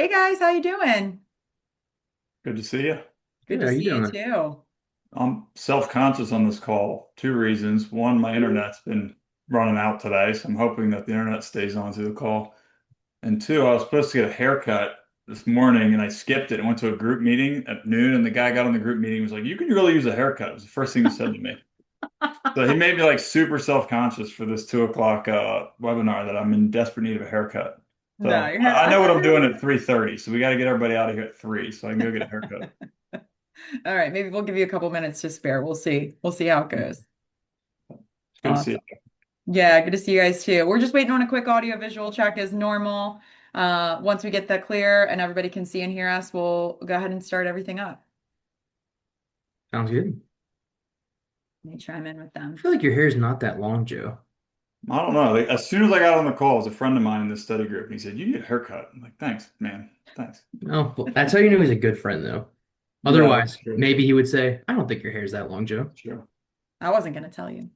Hey guys, how you doing? Good to see you. Good Good. to How you see you doing? too. I'm self-conscious on this call. Two reasons. One, my internet's been running out today, so I'm hoping that the internet stays on through the call. And two, I was supposed to get a haircut this morning and I skipped it and went to a group meeting at noon. And the guy got on the group meeting and was like, "You can really use a haircut." It was the first thing he said to me. So he made me like super self-conscious for this 2 o'clock webinar that I'm in desperate need of a haircut. No, So your hair. I I know thought what I'm your doing at 3:30. So we got to get everybody out of here at 3 so I can go get a haircut. All right, maybe we'll give you a couple minutes to spare. We'll see. We'll see how it It's goes. good to see Awesome. you. Yeah, good to see you guys too. We're just waiting on a quick audio visual check as normal. Once we get that clear and everybody can see and hear us, we'll go ahead and start everything up. Sounds good. Let me chime in with I them. feel like your hair's not that long, Joe. I don't know. Like, as soon as I got on the call, it was a friend of mine in this study group, and he said, "You need a haircut." I'm like, "Thanks, man. Thanks." Oh, well, that's how you know he's a good friend, though. Yeah, that's Otherwise, true. maybe he would say, "I don't think your hair's that long, Joe." True. I wasn't going to tell you.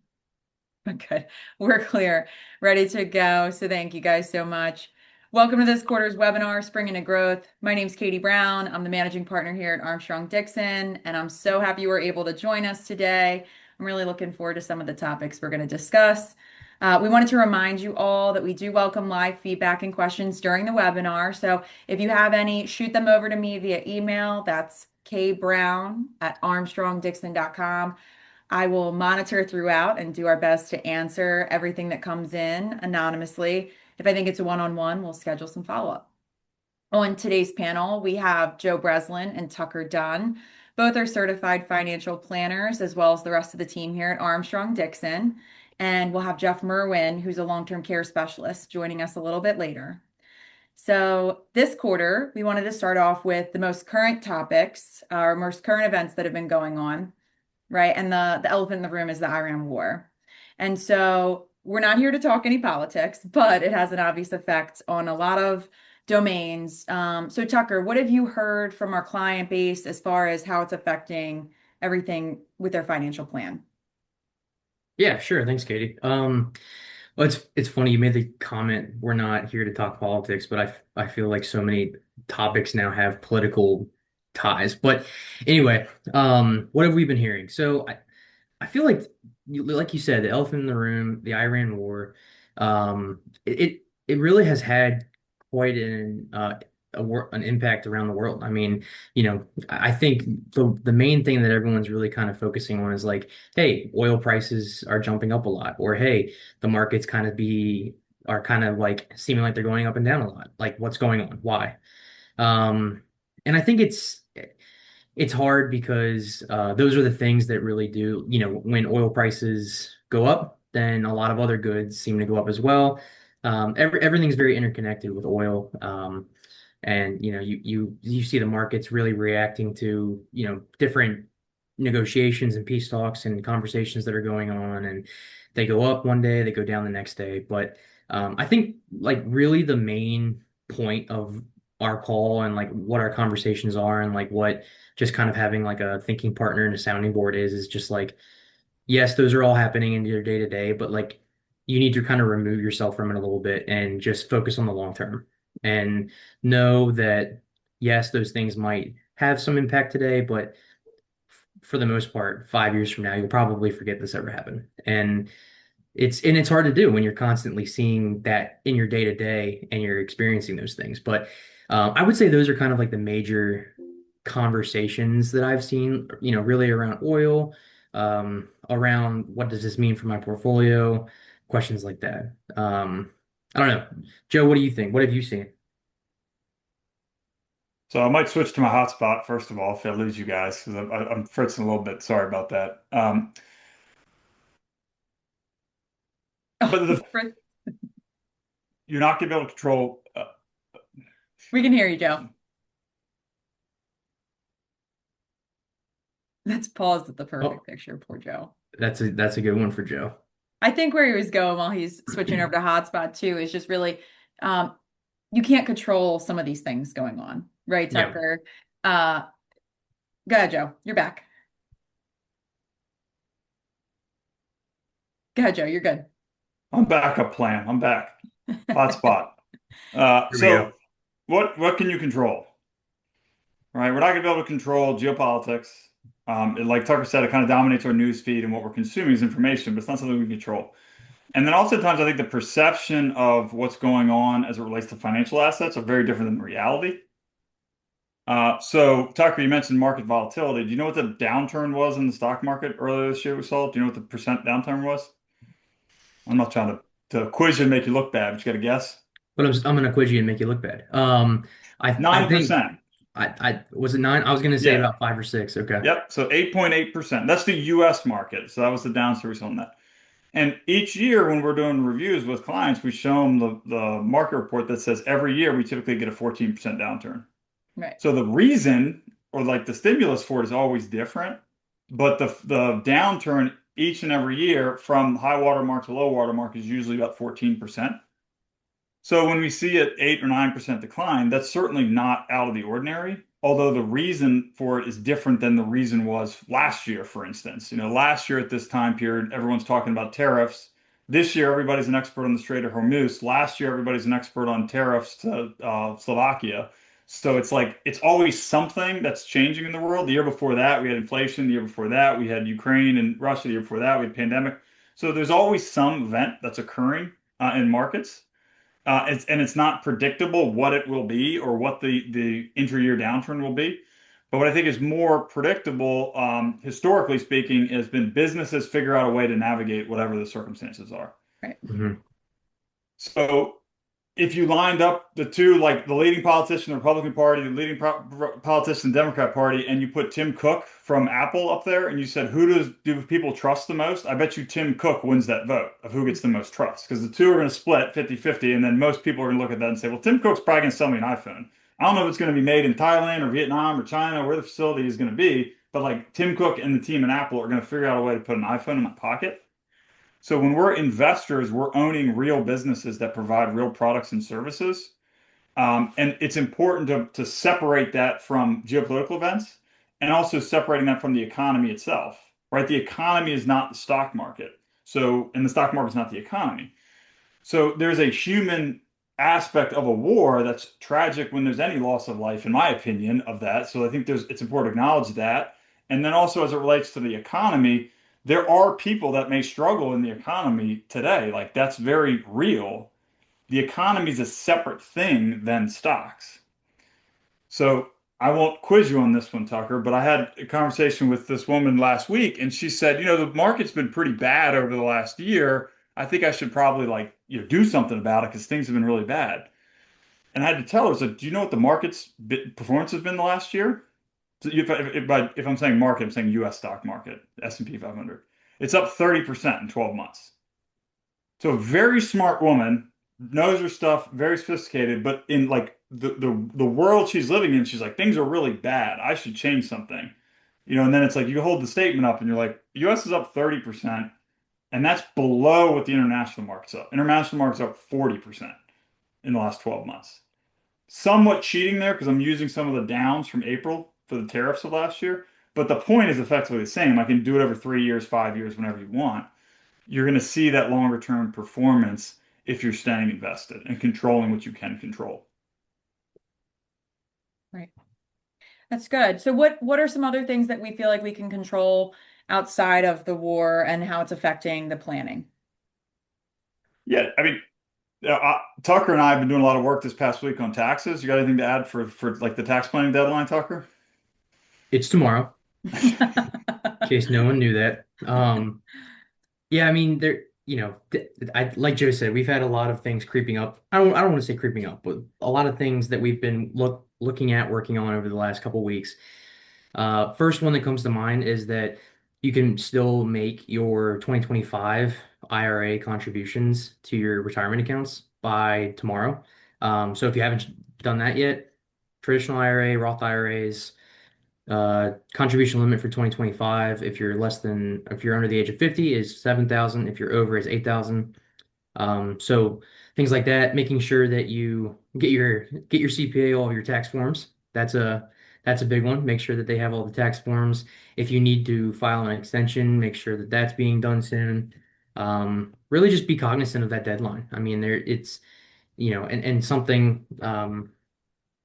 Good. We're clear, ready to go. So thank you guys so much. Welcome to this quarter's webinar, Spring into Growth. My name's Katie Brown. I'm the managing partner here at Armstrong Dixon, and I'm so happy you were able to join us today. I'm really looking forward to some of the topics we're going to discuss. We wanted to remind you all that we do welcome live feedback and questions during the webinar. So if you have any, shoot them over to me via email. That's kbrown@armstrongdixon.com. I will monitor throughout and do our best to answer everything that comes in anonymously. If I think it's a one-on-one, we'll schedule some follow-up. On today's panel, we have Joe Breslin and Tucker Dunn. Both are certified financial planners, as well as the rest of the team here at Armstrong Dixon. And we'll have Jeff Merwin, who's a long-term care specialist, joining us a little bit later. So this quarter, we wanted to start off with the most current topics, our most current events that have been going on, right? And the elephant in the room is the Iran war. And so we're not here to talk any politics, but it has an obvious effect on a lot of domains. So Tucker, what have you heard from our client base as far as how it's affecting everything with their financial plan? Yeah, sure. Thanks, Katie. Well, it's funny you made the comment we're not here to talk politics, but I feel like so many topics now have political ties. But anyway, what have we been hearing? I feel like, like you said, the elephant in the room, the Iran war, it really has had quite an impact around the world. I mean, I think the main thing that everyone's really kind of focusing on is like, hey, oil prices are jumping up a lot, or hey, the markets are kind of like seeming like they're going up and down a lot. Like, what's going on? Why? And I think it's hard because those are the things that really do, when oil prices go up, then a lot of other goods seem to go up as well. Everything's very interconnected with oil. And you see the markets really reacting to, different negotiations and peace talks and conversations that are going on, and they go up one day, they go down the next day. But I think like really the main point of our call and like what our conversations are and like what just kind of having like a thinking partner and a sounding board is just like, yes, those are all happening in your day to day, but like you need to kind of remove yourself from it a little bit and just focus on the long term and know that yes, those things might have some impact today, but for the most part, 5 years from now, you'll probably forget this ever happened. And it's hard to do when you're constantly seeing that in your day to day and you're experiencing those things. But I would say those are kind of like the major conversations that I've seen, really around oil, around what does this mean for my portfolio, questions like that. I don't know. Joe, what do you think? What have you seen? So I might switch to my hotspot first of all if I lose you guys because I'm fritzing a little bit. Sorry about that. But you're not going to be able to control. We can hear you, Joe. That's paused at the perfect Oh, picture, poor Joe. that's a good one for Joe. I think where he was going while he's switching over to hotspot too is just really um, you can't control some of these things going on, right, Yeah. Tucker? Uh, Go ahead, Joe. You're back. Go ahead, Joe. You're good. I'm backup plan. I'm back. Hotspot. Here we So go. what can you control? Right? We're not going to be able to control geopolitics. Like Tucker said, it kind of dominates our news feed and what we're consuming is information, but it's not something we can control. And then also times I think the perception of what's going on as it relates to financial assets are very different than the reality. So Tucker, you mentioned market volatility. Do you know what the downturn was in the stock market earlier this year we saw? Do you know what the percent downturn was? I'm not trying to quiz you and make you look bad, but you got to guess. But I'm gonna quiz you and make you look bad. I think 9%. I was it nine? I was gonna say Yeah. about 5 or 6. Okay. Yep. So 8.8%. That's the US market. So that was the downside we saw on that. And each year when we're doing reviews with clients, we show them the market report that says every year we typically get a 14% downturn. Right. So the reason or like the stimulus for it is always different, but the downturn each and every year from high water mark to low water mark is usually about 14%. So when we see an 8 or 9% decline, that's certainly not out of the ordinary, although the reason for it is different than the reason was last year, for instance. Last year at this time period, everyone's talking about tariffs. This year, everybody's an expert on the Strait of Hormuz. Last year, everybody's an expert on tariffs to Slovakia. So it's like it's always something that's changing in the world. The year before that, we had inflation. The year before that, we had Ukraine and Russia. The year before that, we had pandemic. So there's always some event that's occurring in markets. And it's not predictable what it will be or what the intra-year downturn will be. But what I think is more predictable, historically speaking, has been businesses figure out a way to navigate whatever the circumstances are. Right. Hmm. So if you lined up the two, like the leading politician, the Republican Party, the leading politician, the Democrat Party, and you put Tim Cook from Apple up there, and you said, do people trust the most? I bet you Tim Cook wins that vote of who gets the most trust, because the two are going to split 50-50, and then most people are going to look at that and say, well, Tim Cook's probably going to sell me an iPhone. I don't know if it's going to be made in Thailand or Vietnam or China, where the facility is going to be, but like Tim Cook and the team at Apple are going to figure out a way to put an iPhone in my pocket. So when we're investors, we're owning real businesses that provide real products and services. And it's important to separate that from geopolitical events and also separating that from the economy itself, right? The economy is not the stock market. So, and the stock market is not the economy. So there's a human aspect of a war that's tragic when there's any loss of life, in my opinion, of that. So I think it's important to acknowledge that. And then also as it relates to the economy, there are people that may struggle in the economy today. Like that's very real. The economy is a separate thing than stocks. So I won't quiz you on this one, Tucker, but I had a conversation with this woman last week, and she said, the market's been pretty bad over the last year. I think I should probably like, do something about it because things have been really bad. And I had to tell her, so do you know what the market's performance has been the last year? So if I'm saying market, I'm saying U.S. stock market, S&P 500. It's up 30% in 12 months. So a very smart woman, knows her stuff, very sophisticated, but in like the world she's living in, she's like, things are really bad. I should change something. And then it's like you hold the statement up and you're like, US is up 30%, and that's below what the international market's up. International market's up 40% in the last 12 months. Somewhat cheating there because I'm using some of the downs from April for the tariffs of last year. But the point is effectively the same. I can do it over 3 years, 5 years, whenever you want. You're going to see that longer term performance if you're staying invested and controlling what you can control. Right. That's good. So what are some other things that we feel like we can control outside of the war and how it's affecting the planning? Yeah, I mean, Tucker and I have been doing a lot of work this past week on taxes. You got anything to add for like the tax planning deadline, Tucker? It's tomorrow, in case no one knew that. Yeah, I mean, I like Joe said, we've had a lot of things creeping up. I don't want to say creeping up, but a lot of things that we've been looking at, working on over the last couple weeks. First one that comes to mind is that you can still make your 2025 IRA contributions to your retirement accounts by tomorrow. So if you haven't done that yet, traditional IRA, Roth IRAs. Contribution limit for 2025, if you're under the age of 50 is 7,000. If you're over is 8,000. So things like that, making sure that you get your CPA all of your tax forms. That's a big one. Make sure that they have all the tax forms. If you need to file an extension, make sure that that's being done soon. Really just be cognizant of that deadline. I mean, and something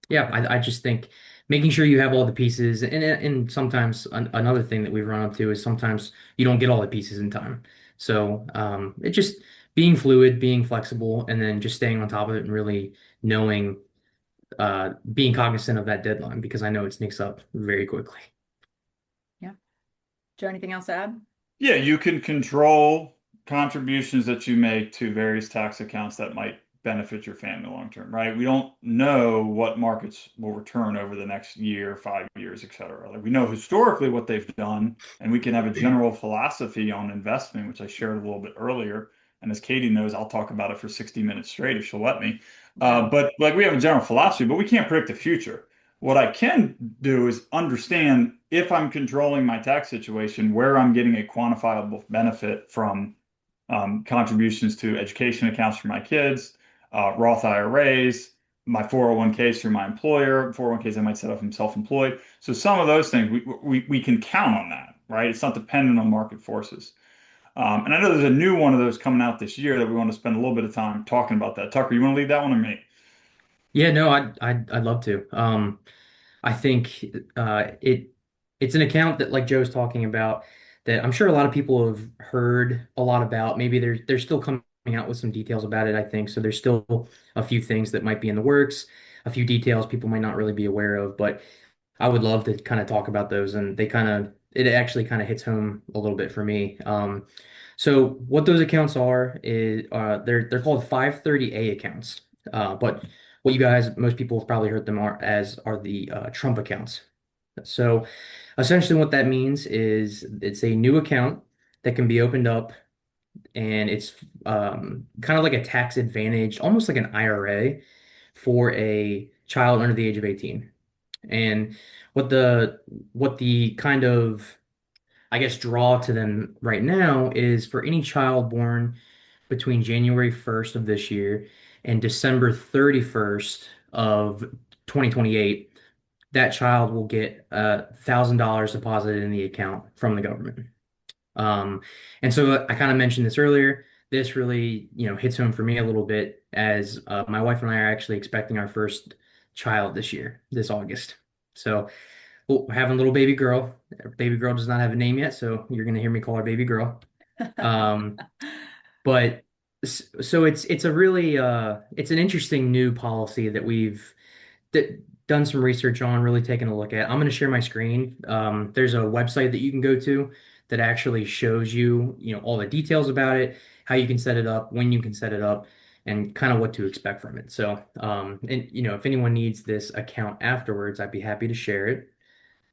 Yeah, I just think making sure you have all the pieces, and sometimes another thing that we've run up to is sometimes you don't get all the pieces in time. So it just being fluid, being flexible, and then just staying on top of it and really knowing, being cognizant of that deadline because I know it sneaks up very quickly. Yeah. Joe, anything else to add? Yeah, you can control contributions that you make to various tax accounts that might benefit your family long term, right? We don't know what markets will return over the next year, 5 years, et cetera. Like we know historically what they've done, and we can have a general philosophy on investment, which I shared a little bit earlier. And as Katie knows, I'll talk about it for 60 minutes straight if she'll let me. Yeah. But like we have a general philosophy, but we can't predict the future. What I can do is understand if I'm controlling my tax situation, where I'm getting a quantifiable benefit from contributions to education accounts for my kids, Roth IRAs, my 401ks through my employer, 401ks I might set up from self-employed. So some of those things we can count on that, right? It's not dependent on market forces. And I know there's a new one of those coming out this year that we want to spend a little bit of time talking about that. Tucker, you want to lead that one or me? Yeah, no, I'd love to. I think it's an account that like Joe's talking about that I'm sure a lot of people have heard a lot about. Maybe they're still coming out with some details about it, I think. So there's still a few things that might be in the works, a few details people might not really be aware of, but I would love to kind of talk about those and it actually kind of hits home a little bit for me. So what those accounts are is they're called 530A accounts. But what you guys, most people have probably heard them are the Trump accounts. So essentially what that means is it's a new account that can be opened up and it's kind of like a tax advantage, almost like an IRA for a child under the age of 18. And what the kind of, I guess, draw to them right now is for any child born between January 1st of this year and December 31st of 2028, that child will get $1,000 deposited in the account from the government. Um, and so I kind of mentioned this earlier. This really, hits home for me a little bit as my wife and I are actually expecting our first child this year, this August. So we're having a little baby girl. Our baby girl does not have a name yet, so you're gonna hear me call her baby girl. Um, but so it's a really it's an interesting new policy that we've done some research on, really taken a look at. I'm going to share my screen. There's a website that you can go to that actually shows you, all the details about it, how you can set it up, when you can set it up, and kind of what to expect from it. So, and if anyone needs this account afterwards, I'd be happy to share it.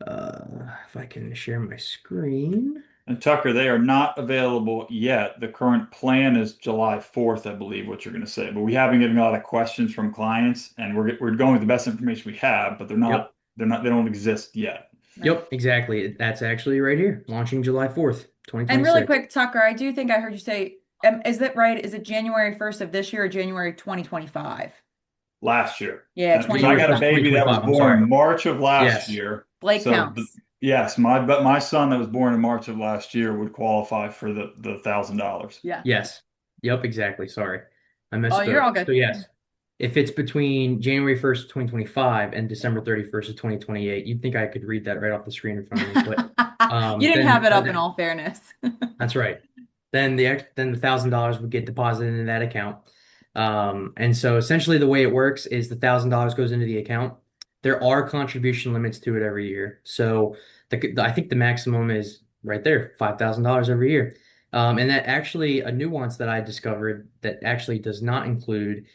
If I can share my screen. And Tucker, they are not available yet. The current plan is July 4th, I believe, what you're going to say. But we have been getting a lot of questions from clients, and we're going with the best information we have, but Yep. they don't exist yet. Nice. Yep, exactly. That's actually right here, launching July 4th, And really 2026. quick, Tucker, I do think I heard you say, is that right? Is it January 1st of this year or January 2025? Last year. Yeah, Because I January got a 1st, 2025. baby that was 2025. I'm born sorry. in March of last Yes. year. Blake So counts. yes, my son that was born in March of last year would qualify for the $1,000. Yeah. Yes. Yep, exactly. Sorry. I Oh, you're misspoke. all So good. yes, if it's between January 1st, 2025 and December 31st of 2028, you'd think I could read that right off the screen in front of me, but You didn't have then it up in all fairness. that's right. Then the $1,000 would get deposited into that account. And so essentially the way it works is the $1,000 goes into the account. There are contribution limits to it every year. So I think the maximum is right there, $5,000 every year. And that actually a nuance that I discovered that actually does not include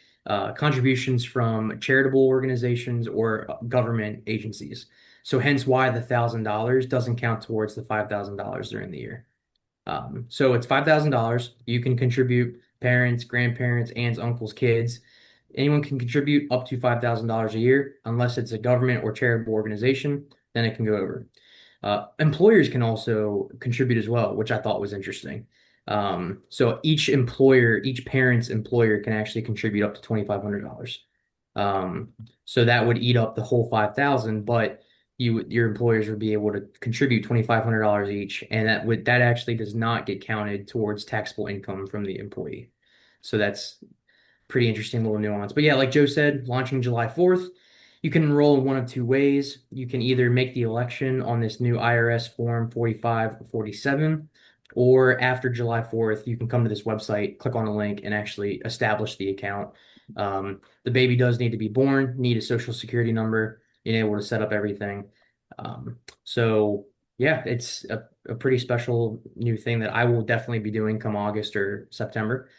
contributions from charitable organizations or government agencies. So hence why the $1,000 doesn't count towards the $5,000 during the year. So it's $5,000. You can contribute parents, grandparents, aunts, uncles, kids. Anyone can contribute up to $5,000 a year, unless it's a government or charitable organization, then it can go over. Employers can also contribute as well, which I thought was interesting. So each parent's employer can actually contribute up to $2,500. Um, so that would eat up the whole 5,000, but your employers would be able to contribute $2,500 each, and that actually does not get counted towards taxable income from the employee. So that's pretty interesting little nuance. But yeah, like Joe said, launching July 4th. You can enroll in one of two ways. You can either make the election on this new IRS form 4547, or after July 4th, you can come to this website, click on the link, and actually establish the account. The baby does need to be born, need a social security number, being able to set up everything. So yeah, it's a pretty special new thing that I will definitely be doing come August or September.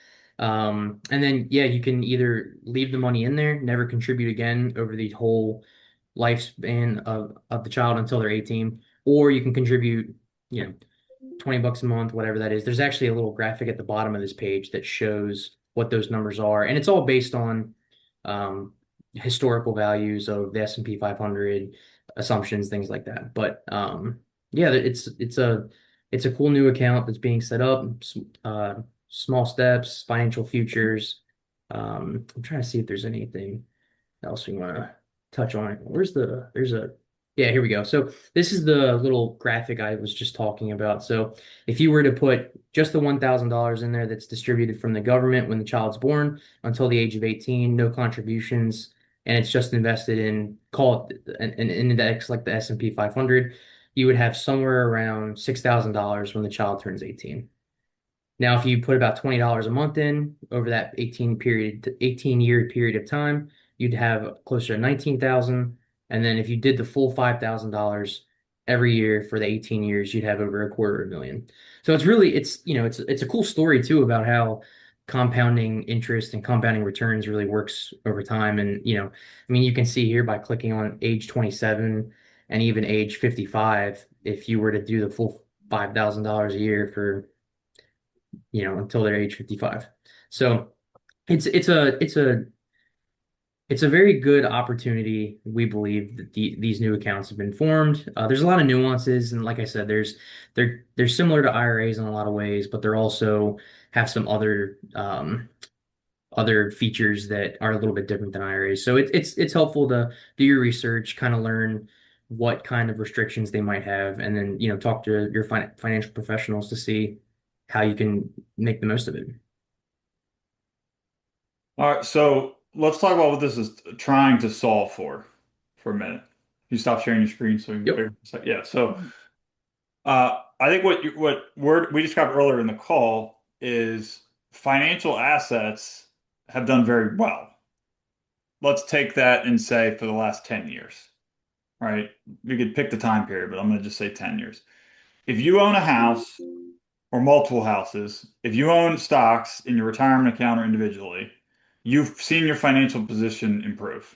And then, yeah, you can either leave the money in there, never contribute again over the whole lifespan of the child until they're 18, or you can contribute, you know, $20 a month, whatever that is. There's actually a little graphic at the bottom of this page that shows what those numbers are, and it's all based on um, historical values of the S&P 500 assumptions, things like that. But yeah, it's a cool new account that's being set up. Uh, Small steps, financial futures. I'm trying to see if there's anything else we want to touch on. Yeah, here we go. So this is the little graphic I was just talking about. So if you were to put just the $1,000 in there that's distributed from the government when the child's born until the age of 18, no contributions, and it's just invested in, call it an index like the S&P 500, you would have somewhere around $6,000 when the child turns 18. Now, if you put about $20 a month in over that 18-year period of time, you'd have closer to 19,000. And then if you did the full $5,000 every year for the 18 years, you'd have over $250,000. So it's really it's a cool story too about how compounding interest and compounding returns really works over time. And I mean, you can see here by clicking on age 27 and even age 55, if you were to do the full $5,000 a year for until they're age 55. So it's a very good opportunity. We believe that these new accounts have been formed. There's a lot of nuances, and like I said, they're similar to IRAs in a lot of ways, but they're also have some other features that are a little bit different than IRAs. So it's helpful to do your research, kind of learn what kind of restrictions they might have, and then talk to your financial professionals to see how you can make the most of it. All right, so let's talk about what this is trying to solve for a minute. You stop sharing your screen so we can Yep. figure this out. Yeah, so I think we described earlier in the call is financial assets have done very well. Let's take that and say for the last 10 years, right? We could pick the time period, but I'm going to just say 10 years. If you own a house or multiple houses, if you own stocks in your retirement account or individually, you've seen your financial position improve.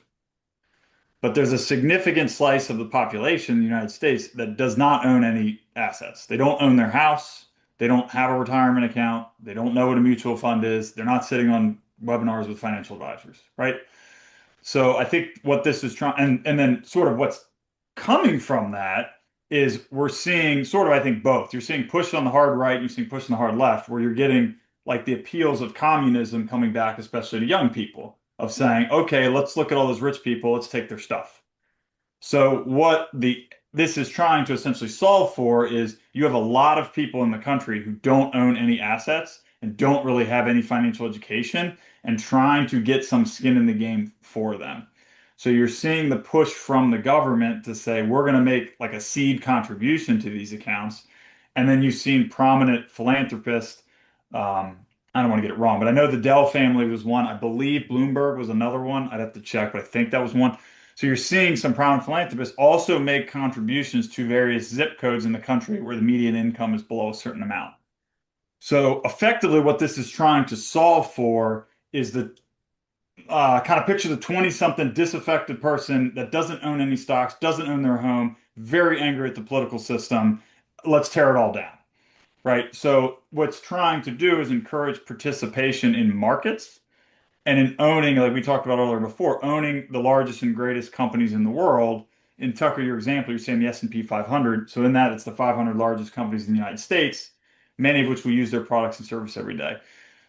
But there's a significant slice of the population in the United States that does not own any assets. They don't own their house. They don't have a retirement account. They don't know what a mutual fund is. They're not sitting on webinars with financial advisors, right? So I think what this is trying, and then sort of what's coming from that is we're seeing sort of, I think, both. You're seeing push on the hard right, you're seeing push on the hard left, where you're getting like the appeals of communism coming back, especially to young people, of saying, okay, let's look at all those rich people, let's take their stuff. So what this is trying to essentially solve for is you have a lot of people in the country who don't own any assets and don't really have any financial education and trying to get some skin in the game for them. So you're seeing the push from the government to say we're going to make like a seed contribution to these accounts. And then you've seen prominent philanthropists. I don't want to get it wrong, but I know the Dell family was one. I believe Bloomberg was another one. I'd have to check, but I think that was one. So you're seeing some prominent philanthropists also make contributions to various zip codes in the country where the median income is below a certain amount. So effectively, what this is trying to solve for is the kind of picture the 20-something disaffected person that doesn't own any stocks, doesn't own their home, very angry at the political system. Let's tear it all down, right? So what's trying to do is encourage participation in markets and in owning, like we talked about earlier before, owning the largest and greatest companies in the world. In Tucker, your example, you're saying the S&P 500. So in that, it's the 500 largest companies in the United States, many of which we use their products and service every day.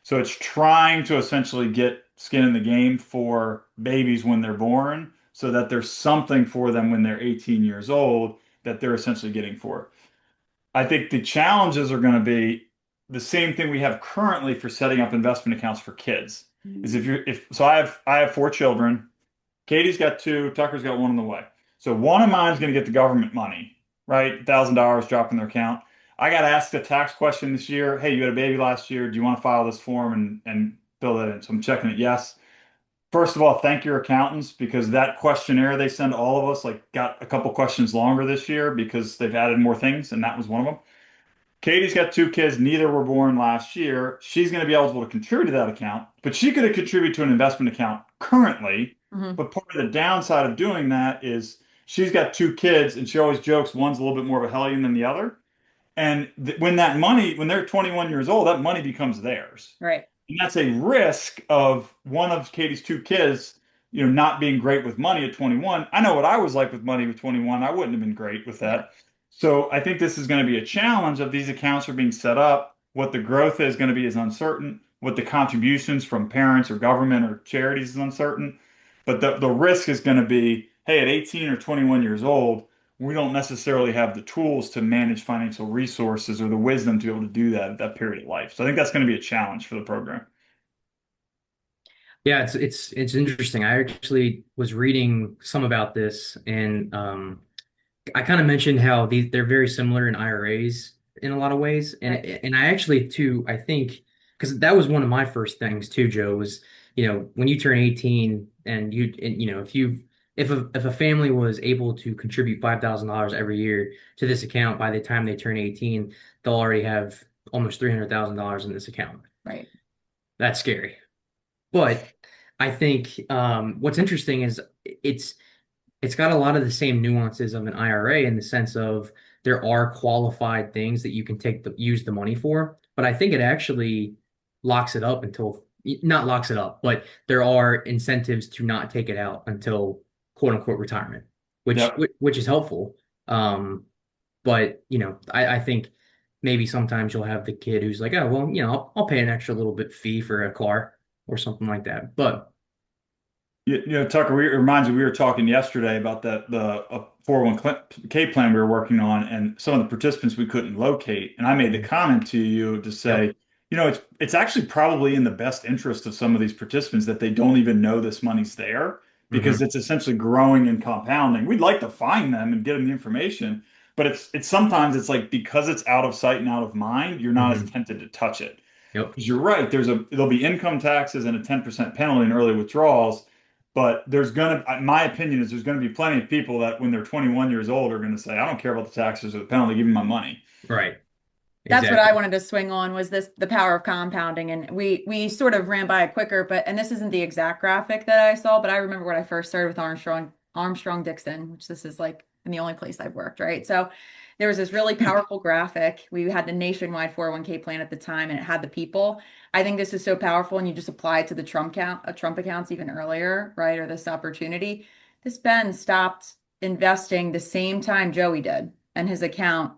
So it's trying to essentially get skin in the game for babies when they're born so that there's something for them when they're 18 years old that they're essentially getting for. I think the challenges are going to be the same thing we have currently for setting up investment accounts for kids. Is if you're if so I have 4 children. Katie's got two, Tucker's got one on the way. So one of mine's going to get the government money, right? $1,000 drop in their account. I got asked a tax question this year. Hey, you had a baby last year. Do you want to file this form and fill it in? So I'm checking it. Yes. First of all, thank your accountants because that questionnaire they send all of us like got a couple questions longer this year because they've added more things, and that was one of them. Katie's got two kids, neither were born last year. She's going to be eligible to contribute to that account, but she could have contributed to an investment account currently. Hmm. But part of the downside of doing that is she's got two kids, and she always jokes one's a little bit more of a hellion than the other. And th when that money, when they're 21 years old, that money becomes theirs. Right. And that's a risk of one of Katie's two kids, not being great with money at 21. I know what I was like with money with 21. I wouldn't have been great with Yeah. that. So I think this is going to be a challenge of these accounts are being set up. What the growth is going to be is uncertain. What the contributions from parents or government or charities is uncertain. But the risk is going to be, hey, at 18 or 21 years old, we don't necessarily have the tools to manage financial resources or the wisdom to be able to do that at that period of life. So I think that's going to be a challenge for the program. Yeah, it's interesting. I actually was reading some about this, and I kind of mentioned how they're very similar in IRAs in a lot of ways, and Right. I actually too I think because that was one of my first things too, Joe, was when you turn 18 and if a family was able to contribute $5,000 every year to this account by the time they turn 18, they'll already have almost $300,000 in this account. Right. That's scary. But I think what's interesting is it's it's got a lot of the same nuances of an IRA in the sense of there are qualified things that you can use the money for, but I think it actually locks it up until not locks it up, but there are incentives to not take it out until quote unquote retirement, which Yep. which is helpful. But I think maybe sometimes you'll have the kid who's like, oh well, I'll pay an extra little bit fee for a car or something like that. But Tucker, it reminds me, we were talking yesterday about the 401k plan we were working on and some of the participants we couldn't locate. And I made the comment to you to yep. say, it's actually probably in the best interest of some of these participants that they don't even know this money's there because Hmm. it's essentially growing and compounding. We'd like to find them and get them the information, but it's sometimes it's like because it's out of sight and out of mind, you're not as Hmm. tempted to touch it. Yep. Because you're right, there'll be income taxes and a 10% penalty in early withdrawals. But my opinion is there's gonna be plenty of people that when they're 21 years old are gonna say, I don't care about the taxes or the penalty, give me my money. Right. That's what I Exactly. wanted to swing on was the power of compounding. And we sort of ran by it quicker, and this isn't the exact graphic that I saw, but I remember when I first started with Armstrong Dixon, which this is like in the only place I've worked, right? So there was this really powerful graphic. We had the nationwide 401k plan at the time and it had the people. I think this is so powerful, and you just apply it to the Trump accounts even earlier, right? Or this opportunity. This Ben stopped investing the same time Joey did, and his account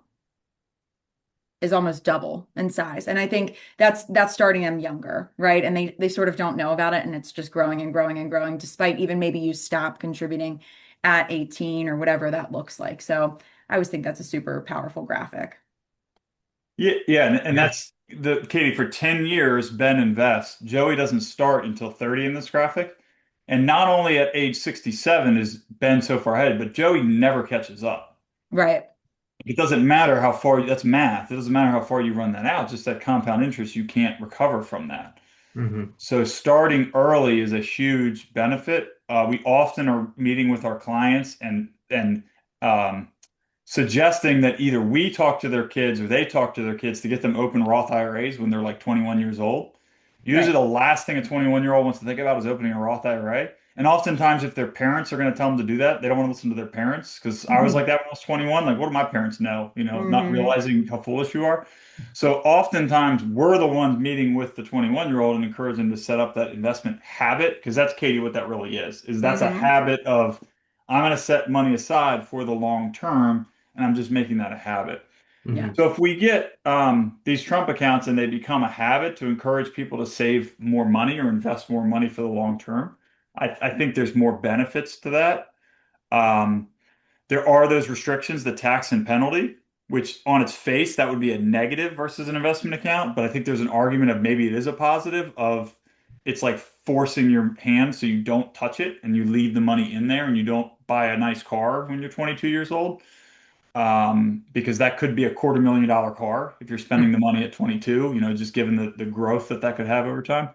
is almost double in size. And I think that's starting them younger, right? And they sort of don't know about it, and it's just growing and growing and growing, despite even maybe you stop contributing at 18 or whatever that looks like. So I always think that's a super powerful graphic. Yeah, yeah, and Yeah. that's the Katie, for 10 years, Ben invests. Joey doesn't start until 30 in this graphic. And not only at age 67 is Ben so far ahead, but Joey never catches up. Right. It doesn't matter how far, that's math. It doesn't matter how far you run that out, just that compound interest, you can't recover from that. Hmm. So starting early is a huge benefit. We often are meeting with our clients and um, suggesting that either we talk to their kids or they talk to their kids to get them open Roth IRAs when they're like 21 years old. Usually, Right. the last thing a 21-year-old wants to think about is opening a Roth IRA. And oftentimes, if their parents are going to tell them to do that, they don't want to listen to their parents. Because I was Hmm. like that when I was 21. Like, what do my parents know? Not Hmm. realizing how foolish you are. So oftentimes, we're the ones meeting with the 21-year-old and encourage them to set up that investment habit. Because that's, Katie, what that really is that's a Hmm. habit of I'm going to set money aside for the long term, and I'm just making that a habit. Hmm. Yeah. So if we get these Trump accounts and they become a habit to encourage people to save more money or invest more money for the long term, I think there's more benefits to that. Um, there are those restrictions, the tax and penalty, which on its face, that would be a negative versus an investment account. But I think there's an argument of maybe it is a positive of it's like forcing your hand so you don't touch it and you leave the money in there and you don't buy a nice car when you're 22 years old. Because that could be a $250,000 car if you're spending the money at 22, just given the growth that could have over time.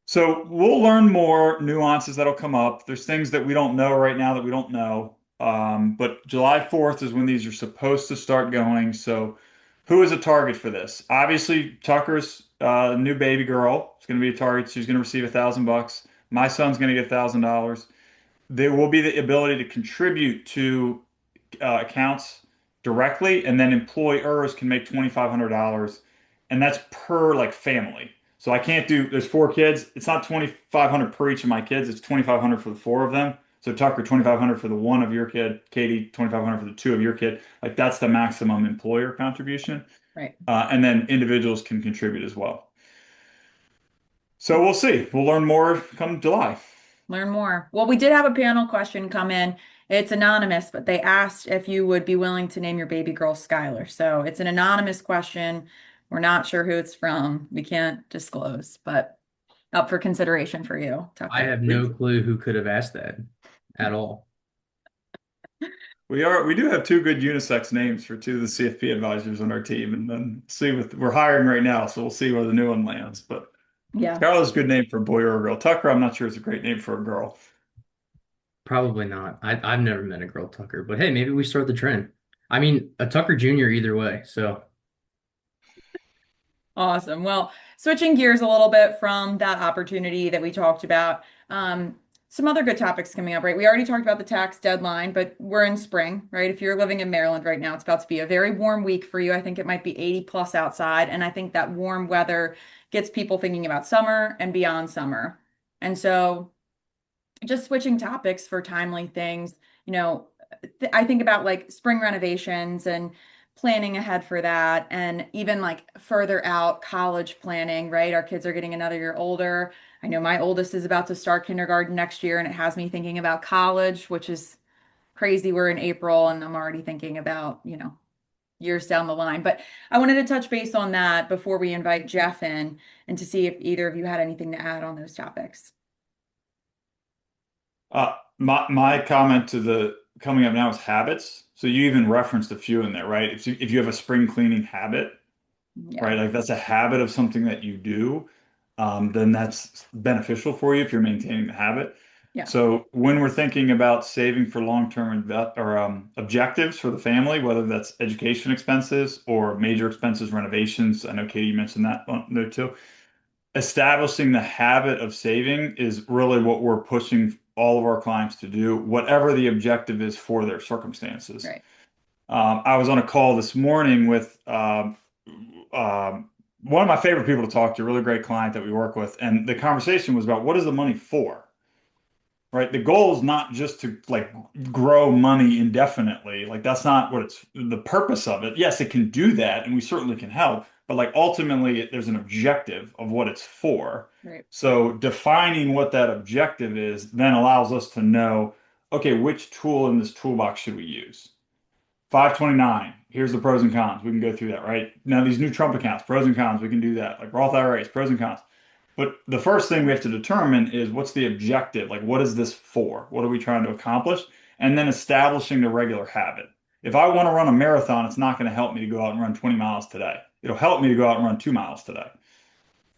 So we'll learn more nuances that'll come up. There's things that we don't know right now that we don't know. But July 4th is when these are supposed to start going. So who is a target for this? Obviously, Tucker's new baby girl is going to be a target. She's going to receive $1,000. My son's going to get $1,000. There will be the ability to contribute to accounts directly, and then employers can make $2,500, and that's per like family. So I can't do. There's 4 kids. It's not 2,500 per each of my kids. It's 2,500 for the 4 of them. So Tucker, 2,500 for the one of your kid. Katie, 2,500 for the 2 of your kid. Like that's the maximum employer contribution, Right. and then individuals can contribute as well. So we'll see. We'll learn more come July. Learn more. Well, we did have a panel question come in. It's anonymous, but they asked if you would be willing to name your baby girl Skylar. So it's an anonymous question. We're not sure who it's from. We can't disclose, but up for consideration for you, I Tucker. have no clue who could have asked that at all. We do have 2 good unisex names for 2 of the CFP advisors on our team, and then see we're hiring right now, so we'll see where the new one lands. But Yeah. Scarlett's a good name for a boy or a girl. Tucker, I'm not sure is a great name for a girl. Probably not. I've never met a girl Tucker, but hey, maybe we start the trend. I mean, a Tucker Jr. either way. So Awesome. Well, switching gears a little bit from that opportunity that we talked about, some other good topics coming up, right? We already talked about the tax deadline, but we're in spring, right? If you're living in Maryland right now, it's about to be a very warm week for you. I think it might be 80 plus outside. And I think that warm weather gets people thinking about summer and beyond summer. And so just switching topics for timely things, you know, I think about like spring renovations and planning ahead for that, and even like further out college planning, right? Our kids are getting another year older. I know my oldest is about to start kindergarten next year, and it has me thinking about college, which is crazy. We're in April, and I'm already thinking about, years down the line. But I wanted to touch base on that before we invite Jeff in and to see if either of you had anything to add on those topics. My comment to the coming up now is habits. So you even referenced a few in there, right? If you have a spring cleaning habit, Yeah. right? Like that's a habit of something that you do, then that's beneficial for you if you're maintaining the habit. Yeah. So when we're thinking about saving for long-term objectives for the family, whether that's education expenses or major expenses, renovations, I know Katie mentioned that one there too. Establishing the habit of saving is really what we're pushing all of our clients to do, whatever the objective is for their circumstances. Right. I was on a call this morning with one of my favorite people to talk to, a really great client that we work with, and the conversation was about what is the money for? Right? The goal is not just to like grow money indefinitely. Like that's not what it's the purpose of it. Yes, it can do that, and we certainly can help, but like ultimately there's an objective of what it's for. Right. So defining what that objective is then allows us to know, okay, which tool in this toolbox should we use? 529. Here's the pros and cons. We can go through that, right? Now, these new Trump accounts, pros and cons, we can do that. Like Roth IRAs, pros and cons. But the first thing we have to determine is what's the objective? Like, what is this for? What are we trying to accomplish? And then establishing the regular habit. If I want to run a marathon, it's not going to help me to go out and run 20 miles today. It'll help me to go out and run 2 miles today,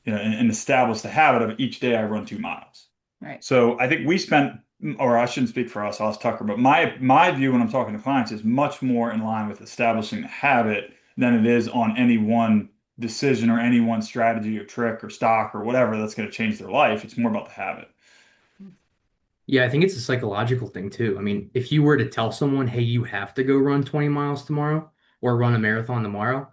and establish the habit of each day I run 2 miles. Right. So I think we spent, or I shouldn't speak for us, I'll ask Tucker, but my view when I'm talking to clients is much more in line with establishing the habit than it is on any one decision or any one strategy or trick or stock or whatever that's going to change their life. It's more about the habit. yeah, I think it's a psychological thing too. I mean, if you were to tell someone, hey, you have to go run 20 miles tomorrow or run a marathon tomorrow,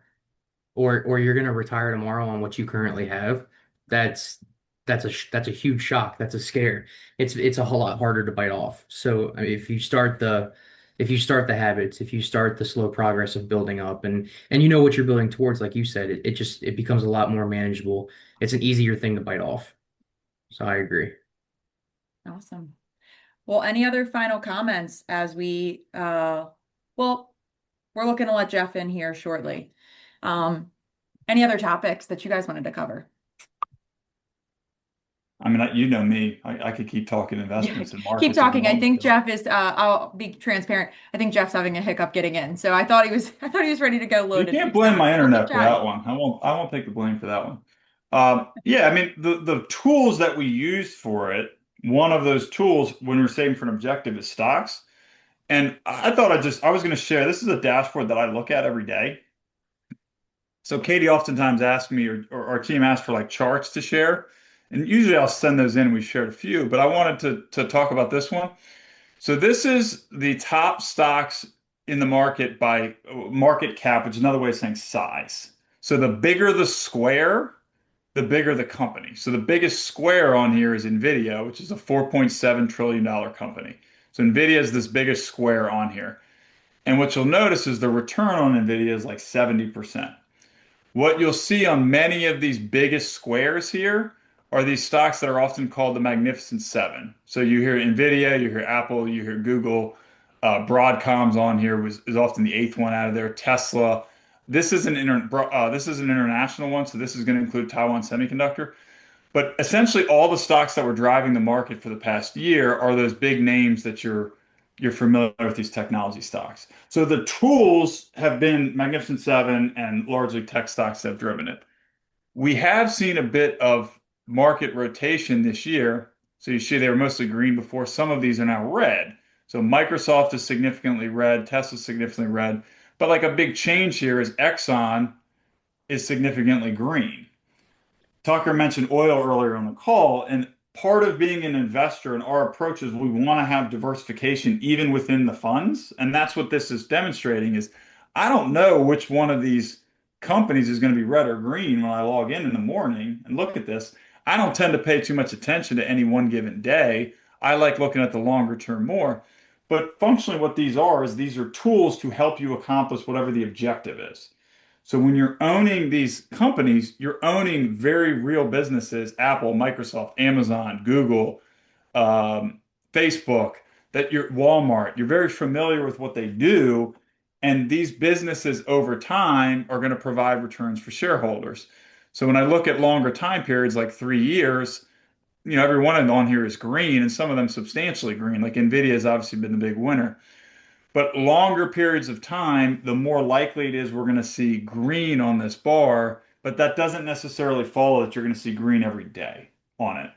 or you're going to retire tomorrow on what you currently have, that's that's a huge shock. That's a scare. It's a whole lot harder to bite off. So I mean, if you start the habits, if you start the slow progress of building up, and you know what you're building towards, like you said, it becomes a lot more manageable. It's an easier thing to bite off. So I agree. Awesome. Well, any other final comments as well, we're looking to let Jeff in here shortly. Any other topics that you guys wanted to cover? I mean, you know me, I could keep talking Yeah, investments and keep markets if you talking. I want me think to. Jeff is I'll be transparent. I think Jeff's having a hiccup getting in. So I thought he was ready to go You loaded. can't So blame my we'll keep internet for chatting. that one. I won't take the blame for that one. Yeah, I mean the tools that we use for it, one of those tools when we're saving for an objective is stocks. And I thought I was going to share. This is a dashboard that I look at every day. So Katie oftentimes asks me, or our team asks for like charts to share, and usually I'll send those in. We've shared a few, but I wanted to talk about this one. So this is the top stocks in the market by market cap, which is another way of saying size. So the bigger the square, the bigger the company. So the biggest square on here is Nvidia, which is a $4.7 trillion company. So Nvidia is this biggest square on here. And what you'll notice is the return on Nvidia is like 70%. What you'll see on many of these biggest squares here are these stocks that are often called the Magnificent Seven. So you hear Nvidia, you hear Apple, you hear Google. Broadcom's on here is often the eighth one out of there. Tesla. This is an international one, so this is going to include Taiwan Semiconductor. But essentially, all the stocks that were driving the market for the past year are those big names that you're familiar with, these technology stocks. So the tools have been Magnificent Seven and largely tech stocks that have driven it. We have seen a bit of market rotation this year. So you see they were mostly green before. Some of these are now red. So Microsoft is significantly red, Tesla's significantly red. But like a big change here is Exxon is significantly green. Tucker mentioned oil earlier on the call, and part of being an investor in our approach is we want to have diversification even within the funds, and that's what this is demonstrating is I don't know which one of these companies is going to be red or green when I log in the morning and look at this. I don't tend to pay too much attention to any one given day. I like looking at the longer term more. But functionally, what these are is these are tools to help you accomplish whatever the objective is. So when you're owning these companies, you're owning very real businesses, Apple, Microsoft, Amazon, Google, um, Facebook, that you're Walmart. You're very familiar with what they do, and these businesses over time are going to provide returns for shareholders. So when I look at longer time periods, like 3 years, every one of them on here is green, and some of them substantially green. Like Nvidia has obviously been the big winner. But longer periods of time, the more likely it is we're going to see green on this bar, but that doesn't necessarily follow that you're going to see green every day on it.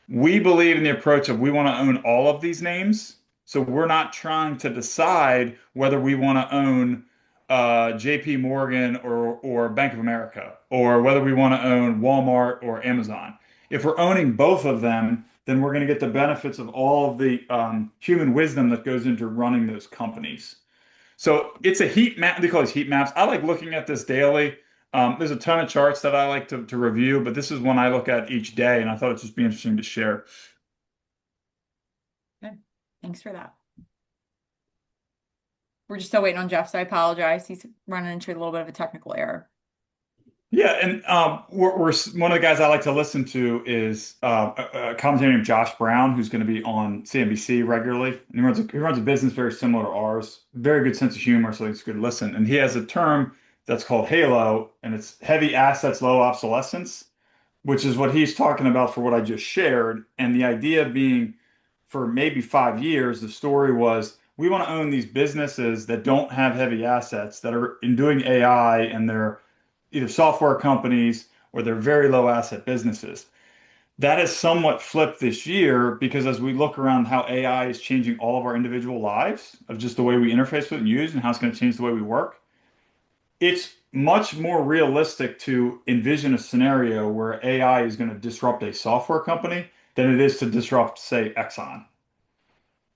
We believe in the approach of we want to own all of these names. So we're not trying to decide whether we want to own JP Morgan or Bank of America, or whether we want to own Walmart or Amazon. If we're owning both of them, then we're going to get the benefits of all of the human wisdom that goes into running those companies. So it's a heat map. They call these heat maps. I like looking at this daily. There's a ton of charts that I like to review, but this is one I look at each day, and I thought it'd just be interesting to share. Okay. Thanks for that. We're just still waiting on Jeff, so I apologize. He's running into a little bit of a technical error. Yeah, and we're one of the guys I like to listen to is a commentator named Josh Brown, who's going to be on CNBC regularly. And he runs a business very similar to ours. Very good sense of humor, so it's good to listen. And he has a term that's called HALO, and it's heavy assets, low obsolescence, which is what he's talking about for what I just shared. And the idea being for maybe 5 years, the story was we want to own these businesses that don't have heavy assets that are in doing AI and they're either software companies or they're very low asset businesses. That has somewhat flipped this year because as we look around how AI is changing all of our individual lives of just the way we interface with it and use and how it's going to change the way we work, it's much more realistic to envision a scenario where AI is going to disrupt a software company than it is to disrupt, say, Exxon,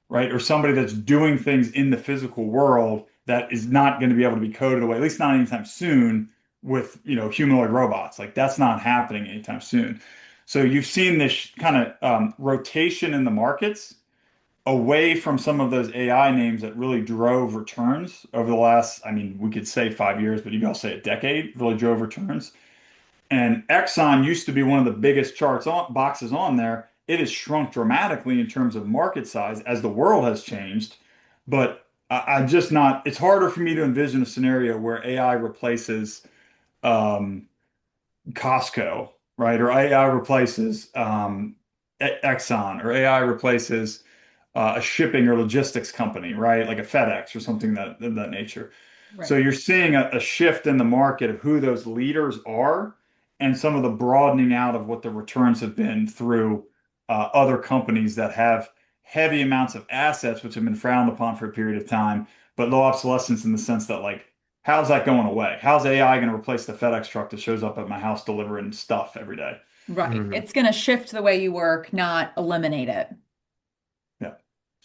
right? Or somebody that's doing things in the physical world that is not going to be able to be coded away, at least not anytime soon, with humanoid robots. Like that's not happening anytime soon. So you've seen this kind of rotation in the markets away from some of those AI names that really drove returns over the last, I mean, we could say 5 years, but you could also say a decade, really drove returns. And Exxon used to be one of the biggest boxes on there. It has shrunk dramatically in terms of market size as the world has changed. But I'm just not, it's harder for me to envision a scenario where AI replaces um, Costco, right? Or AI replaces Exxon, or AI replaces a shipping or logistics company, right? Like a FedEx or something of that nature. So Right. you're seeing a shift in the market of who those leaders are and some of the broadening out of what the returns have been through other companies that have heavy amounts of assets, which have been frowned upon for a period of time, but low obsolescence in the sense that, like, how's that going away? How's AI going to replace the FedEx truck that shows up at my house delivering stuff every day? Right. Mhm. It's going to shift the way you work, not eliminate it. Yeah.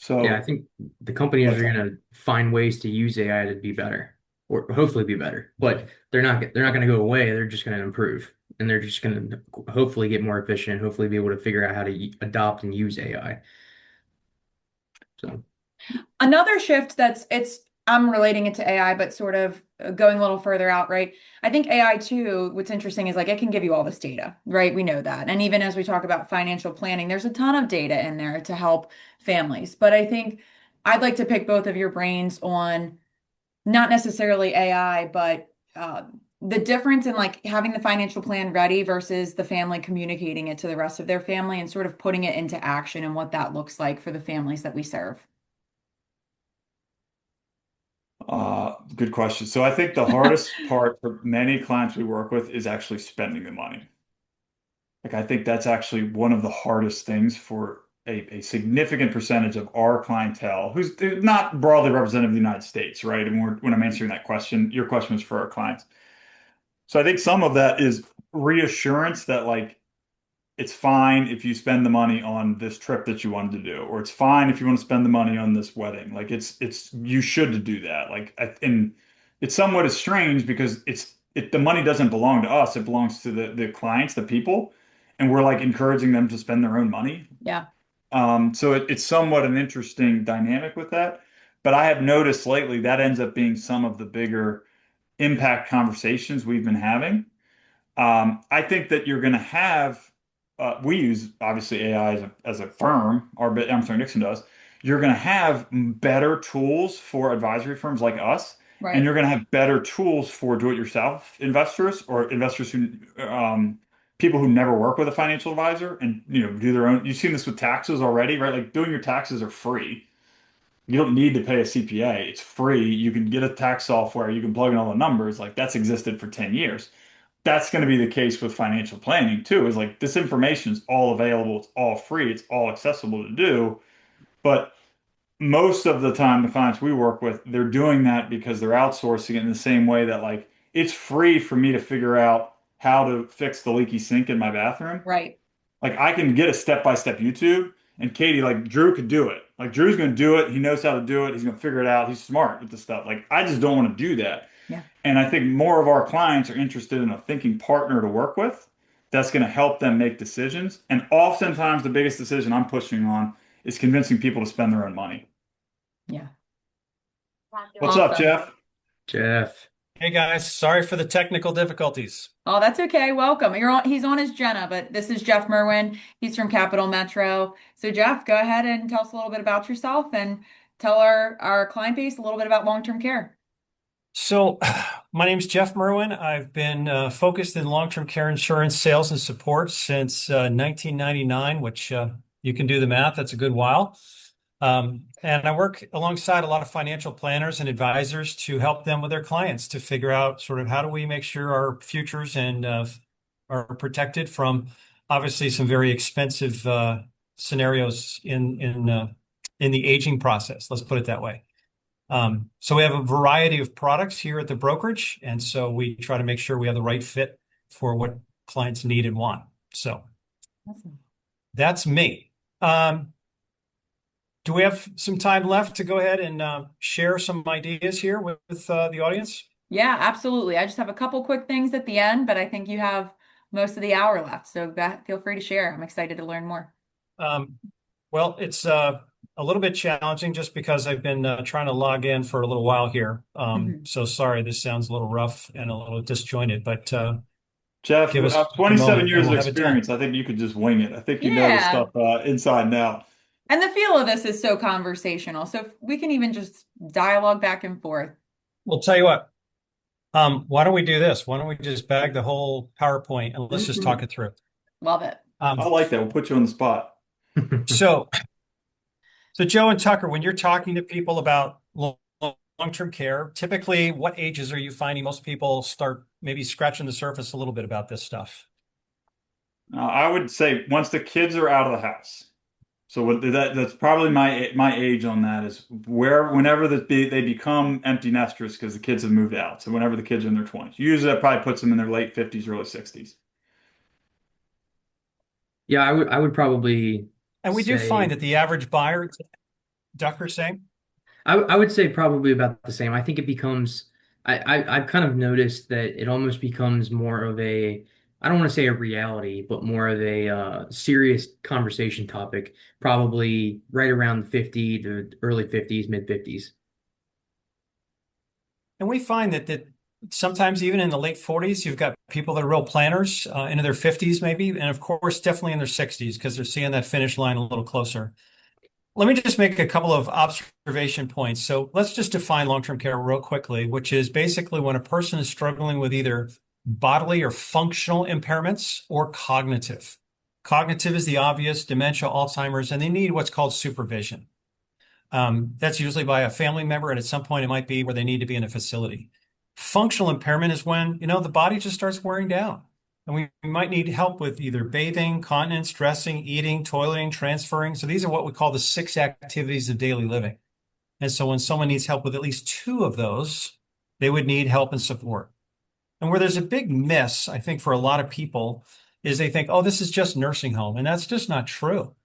Yeah, I So think the companies what's are that? going to find ways to use AI to be better, or hopefully be better. But they're not going to go away. They're just going to improve, and they're just going to hopefully get more efficient. Hopefully, be able to figure out how to adopt and use AI. So Another shift I'm relating it to AI, but sort of going a little further out, right? I think AI too, what's interesting is like it can give you all this data, right? We know that. And even as we talk about financial planning, there's a ton of data in there to help families. But I think I'd like to pick both of your brains on not necessarily AI, but the difference in like having the financial plan ready versus the family communicating it to the rest of their family and sort of putting it into action and what that looks like for the families that we serve. Good question. So I think the hardest part for many clients we work with is actually spending the money. Like, I think that's actually one of the hardest things for a significant percentage of our clientele, who's not broadly representative of the United States, right? And when I'm answering that question, your question was for our clients. So I think some of that is reassurance that, like, it's fine if you spend the money on this trip that you wanted to do, or it's fine if you want to spend the money on this wedding. Like, it's you should do that. And it's somewhat strange because the money doesn't belong to us. It belongs to the clients, the people, and we're like encouraging them to spend their own money. Yeah. So it's somewhat an interesting dynamic with that. But I have noticed lately that ends up being some of the bigger impact conversations we've been having. I think that you're going to have, we use obviously AI as a firm, Armstrong Dixon does. You're going to have better tools for advisory firms like us, and Right. you're going to have better tools for do-it-yourself investors or investors people who never work with a financial advisor and, do their own. You've seen this with taxes already, right? Like, doing your taxes are free. You don't need to pay a CPA. It's free. You can get a tax software. You can plug in all the numbers. Like, that's existed for 10 years. That's going to be the case with financial planning too, is like this information is all available, it's all free, it's all accessible to do. But most of the time, the clients we work with, they're doing that because they're outsourcing it in the same way that, like, it's free for me to figure out how to fix the leaky sink in my bathroom. Right. Like, I can get a step-by-step YouTube, and Katie, like, Drew could do it. Like, Drew's going to do it. He knows how to do it. He's going to figure it out. He's smart with the stuff. Like, I just don't want to do that. Yeah. And I think more of our clients are interested in a thinking partner to work with that's going to help them make decisions. And oftentimes, the biggest decision I'm pushing on is convincing people to spend their own money. Yeah. What's up, Awesome. Jeff? Jeff, Hey guys, sorry for the technical difficulties. Oh, that's okay. Welcome. He's on his Jenna, but this is Jeff Merwin. He's from Capital Metro. So Jeff, go ahead and tell us a little bit about yourself and tell our client base a little bit about long-term care. So, my name's Jeff Merwin. I've been focused in long-term care insurance sales and support since 1999, which you can do the math, that's a good while. And I work alongside a lot of financial planners and advisors to help them with their clients to figure out sort of how do we make sure our futures and are protected from obviously some very expensive scenarios in the aging process. Let's put it that way. So we have a variety of products here at the brokerage, and so we try to make sure we have the right fit for what clients need and want. So Awesome. that's me. Do we have some time left to go ahead and share some ideas here with the audience? Yeah, absolutely. I just have a couple quick things at the end, but I think you have most of the hour left. So feel free to share. I'm excited to learn more. Um, well, it's a little bit challenging just because I've been trying to log in for a little while here. Mhm. So sorry, this sounds a little rough and a little disjointed, but Jeff, give us a 27 moment and years of we'll have it done. experience. I think you could just wing it. I think you know this Yeah. stuff inside and out. And the feel of this is so conversational. So if we can even just dialogue back and forth. We'll tell you what. Why don't we do this? Why don't we just bag the whole PowerPoint and let's just talk Mhm. it through? Love it. I Um, like that. We'll put you on the spot. So, so Joe and Tucker, when you're talking to people about long-term care, typically what ages are you finding most people start maybe scratching the surface a little bit about this stuff? I would say once the kids are out of the house. So that's probably my age on that is whenever they become empty nesters because the kids have moved out. So whenever the kids are in their 20s. Usually that probably puts them in their late 50s, early 60s. Yeah, I would probably And we do find say that the average buyer, Tucker saying, I would say probably about the same. I think it becomes I've kind of noticed that it almost becomes more of a I don't want to say a reality, but more of a serious conversation topic, probably right around 50 to early 50s, mid 50s. and we find that sometimes even in the late 40s, you've got people that are real planners into their 50s maybe, and of course definitely in their 60s because they're seeing that finish line a little closer. Let me just make a couple of observation points. So let's just define long-term care real quickly, which is basically when a person is struggling with either bodily or functional impairments or cognitive. Cognitive is the obvious, dementia, Alzheimer's, and they need what's called supervision. That's usually by a family member, and at some point it might be where they need to be in a facility. Functional impairment is when, the body just starts wearing down. And we might need help with either bathing, continence, dressing, eating, toileting, transferring. So these are what we call the 6 activities of daily living. And so when someone needs help with at least 2 of those, they would need help and support. And where there's a big miss, I think, for a lot of people is they think, oh, this is just nursing home. And that's just not true.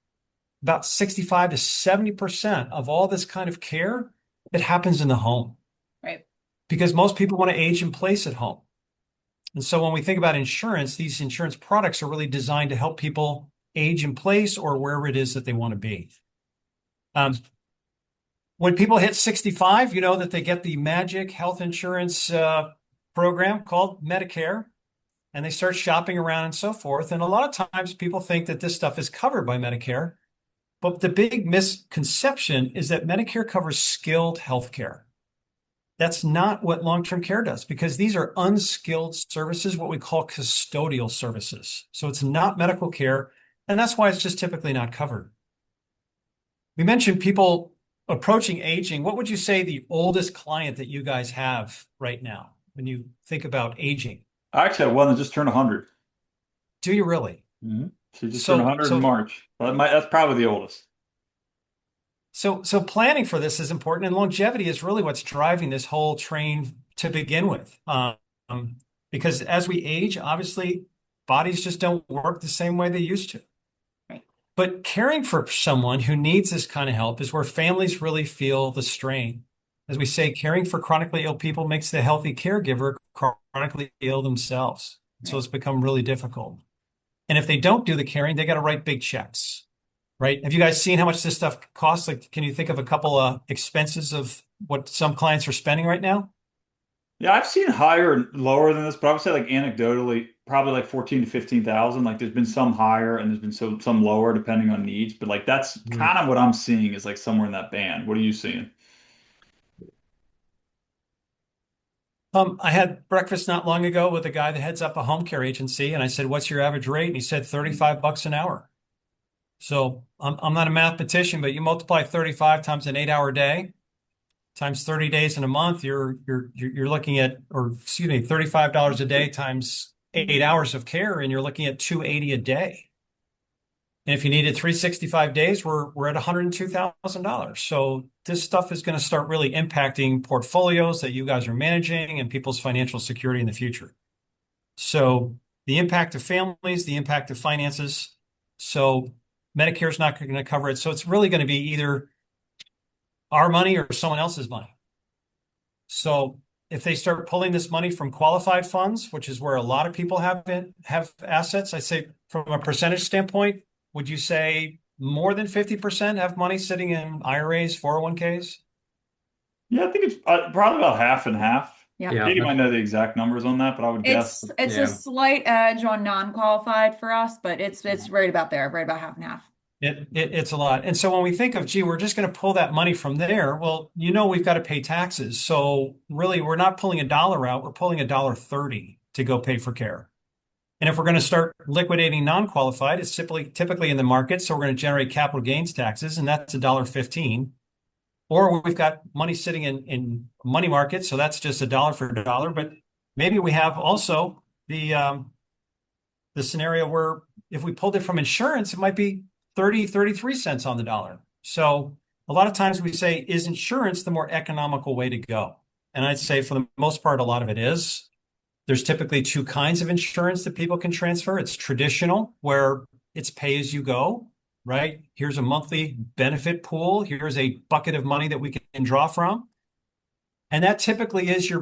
About 65 to 70% of all this kind of care, it happens in the home Right. because most people want to age in place at home. And so when we think about insurance, these insurance products are really designed to help people age in place or wherever it is that they want to be. When people hit 65, you know that they get the magic health insurance program called Medicare, and they start shopping around and so forth. And a lot of times people think that this stuff is covered by Medicare. But the big misconception is that Medicare covers skilled healthcare. That's not what long-term care does because these are unskilled services, what we call custodial services. So it's not medical care, and that's why it's just typically not covered. We mentioned people approaching aging. What would you say the oldest client that you guys have right now when you think about aging? I actually had one that just turned 100. Do you really? Mm-hmm. She just turned So, 100 in so March. That's probably the oldest. So planning for this is important, and longevity is really what's driving this whole train to begin with. Because as we age, obviously, bodies just don't work the same way they used to. Right. But caring for someone who needs this kind of help is where families really feel the strain. As we say, caring for chronically ill people makes the healthy caregiver chronically ill themselves. So Right. it's become really difficult. And if they don't do the caring, they got to write big checks. Right? Have you guys seen how much this stuff costs? Like, can you think of a couple of expenses of what some clients are spending right now? Yeah, I've seen higher and lower than this, but I would say like anecdotally, probably like 14 to 15,000. Like there's been some higher and there's been some lower depending on needs. But like that's Mm. kind of what I'm seeing is like somewhere in that band. What are you seeing? I had breakfast not long ago with a guy that heads up a home care agency, and I said, "What's your average rate?" And he said, $35 an hour. So I'm not a mathematician, but you multiply 35 times an 8-hour day times 30 days in a month, you're looking at, or excuse me, $35 a day times 8 hours of care, and you're looking at $280 a day. And if you needed 365 days, we're at $102,000. So this stuff is going to start really impacting portfolios that you guys are managing and people's financial security in the future. So the impact of families, the impact of finances. So Medicare is not going to cover it. So it's really going to be either our money or someone else's money. So if they start pulling this money from qualified funds, which is where a lot of people have assets, I say from a percentage standpoint, would you say more than 50% have money sitting in IRAs, 401ks? Yeah, I think it's probably about half and half. Yeah. Yeah, Katie might know the exact numbers on that, but I would guess. It's a Yeah. slight edge on non-qualified for us, but it's right about there, right about half and half. It's a lot. And so when we think of, gee, we're just going to pull that money from there, well, we've got to pay taxes. So really, we're not pulling $1 out, we're pulling $1.30 to go pay for care. And if we're going to start liquidating non-qualified, it's typically in the market. So we're going to generate capital gains taxes, and that's $1.15. Or we've got money sitting in money markets, so that's just a dollar for a dollar. But maybe we have also the scenario where if we pulled it from insurance, it might be 33 cents on the dollar. So a lot of times we say, is insurance the more economical way to go? And I'd say for the most part, a lot of it is. There's typically two kinds of insurance that people can transfer. It's traditional, where it's pay as you go, right? Here's a monthly benefit pool. Here's a bucket of money that we can draw from. And that typically is your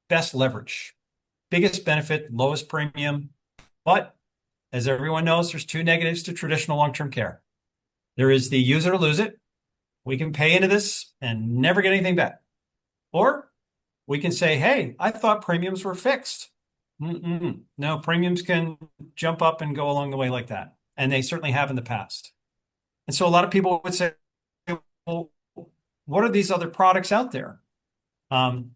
best leverage. Biggest benefit, lowest premium. But as everyone knows, there's two negatives to traditional long-term care. There is the use it or lose it. We can pay into this and never get anything back. Or we can say, hey, I thought premiums were fixed. No, premiums can jump up and go along the way like that. And they certainly have in the past. And so a lot of people would say, well, what are these other products out there? And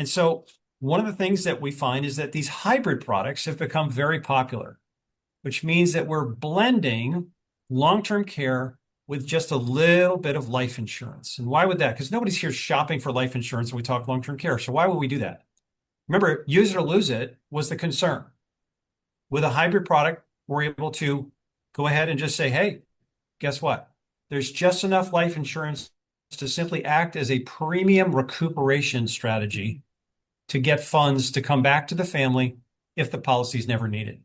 so one of the things that we find is that these hybrid products have become very popular, which means that we're blending long-term care with just a little bit of life insurance. And why would that? Because nobody's here shopping for life insurance when we talk long-term care. So why would we do that? Remember, use it or lose it was the concern. With a hybrid product, we're able to go ahead and just say, hey, guess what? There's just enough life insurance to simply act as a premium recuperation strategy to get funds to come back to the family if the policy is never needed.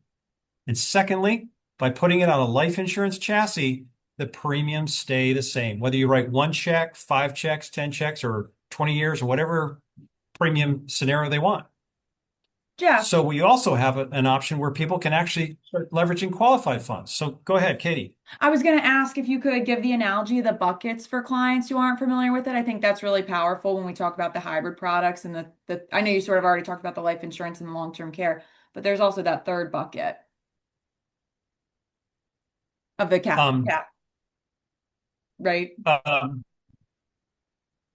And secondly, by putting it on a life insurance chassis, the premiums stay the same. Whether you write one check, 5 checks, 10 checks, or 20 years, or whatever premium scenario they want. Jeff, So we also have an option where people can actually start leveraging qualified funds. So go ahead, Katie. I was going to ask if you could give the analogy of the buckets for clients who aren't familiar with it. I think that's really powerful when we talk about the hybrid products and I know you sort of already talked about the life insurance and the long-term care, but there's also that third bucket of the cap, right?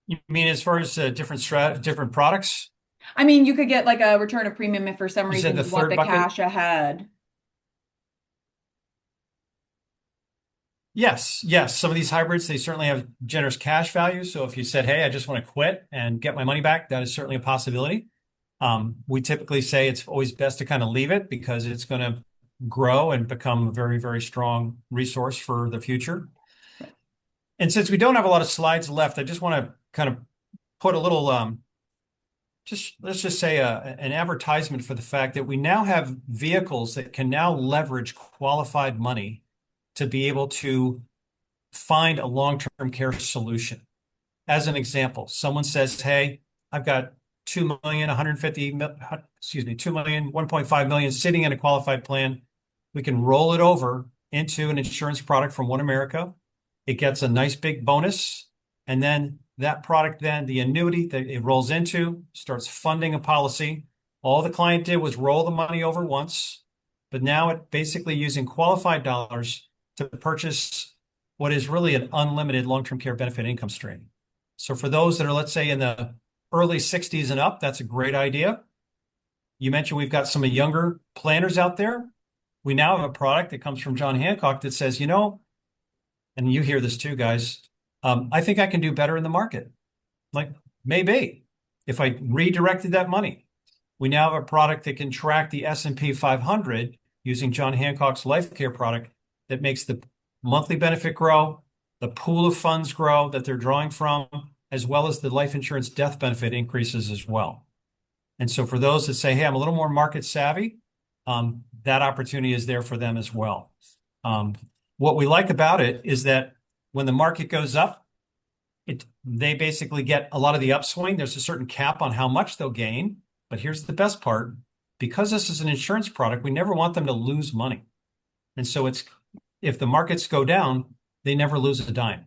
You mean as far as different products? I mean, you could get like a return of premium if for some You reason said the you want third the bucket? cash ahead. Yes. Some of these hybrids, they certainly have generous cash value. So if you said, hey, I just want to quit and get my money back, that is certainly a possibility. We typically say it's always best to kind of leave it because it's going to grow and become a very, very strong resource for the future. And since we don't have a lot of slides left, I just want to kind of put a little, let's just say an advertisement for the fact that we now have vehicles that can now leverage qualified money to be able to find a long-term care solution. As an example, someone says, hey, I've got 2 million, 1.5 million sitting in a qualified plan. We can roll it over into an insurance product from One America. It gets a nice big bonus. And then that product, then the annuity that it rolls into starts funding a policy. All the client did was roll the money over once, but now it basically using qualified dollars to purchase what is really an unlimited long-term care benefit income stream. So for those that are, let's say, in the early 60s and up, that's a great idea. You mentioned we've got some younger planners out there. We now have a product that comes from John Hancock that says, and you hear this too, guys, I think I can do better in the market. Like maybe if I redirected that money. We now have a product that can track the S&P 500 using John Hancock's life care product that makes the monthly benefit grow, the pool of funds grow that they're drawing from, as well as the life insurance death benefit increases as well. And so for those that say, hey, I'm a little more market savvy, that opportunity is there for them as well. What we like about it is that when the market goes up, they basically get a lot of the upswing. There's a certain cap on how much they'll gain. But here's the best part. Because this is an insurance product, we never want them to lose money. And so if the markets go down, they never lose a dime.